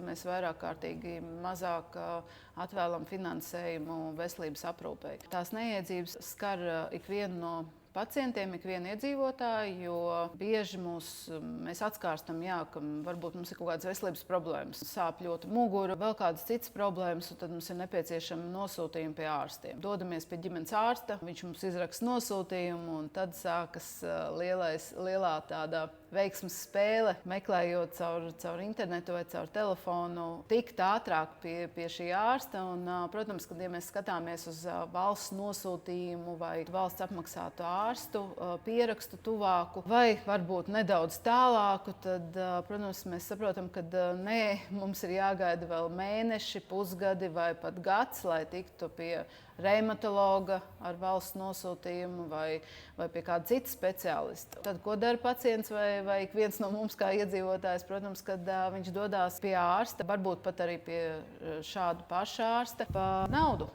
mēs vairāk kārtīgi mazāk atvēlam finansējumu veselības aprūpei. Tās neiedzības skar ikvienu no pacientiem, ikvienu iedzīvotāju, jo bieži mēs atskārstam, ka varbūt mums ir kaut kādas veselības problēmas, sāp ļoti mugura, vēl kādas citas problēmas, un tad mums ir nepieciešami nosūtījumi pie ārstiem. Dodamies pie ģimenes ārsta, viņš mums izraksta nosūtījumu, un tad sākas lielā tāda veiksmes spēle, meklējot caur internetu vai caur telefonu, tikt ātrāk pie šī ārsta. Un, protams, kad mēs skatāmies uz valsts nosūtījumu vai valsts apmaksātu ārstu pierakstu tuvāku vai varbūt nedaudz tālāku, tad, protams, mēs saprotam, ka mums ir jāgaida vēl mēneši, pusgadi vai pat gads, lai tiktu pie reumatologa ar valsts nosūtījumu vai pie kāda cita speciālista. Tad, ko dara pacients vai ik viens no mums kā iedzīvotājs? Protams, kad viņš dodās pie ārsta, varbūt pat arī pie šāda paša ārsta par naudu.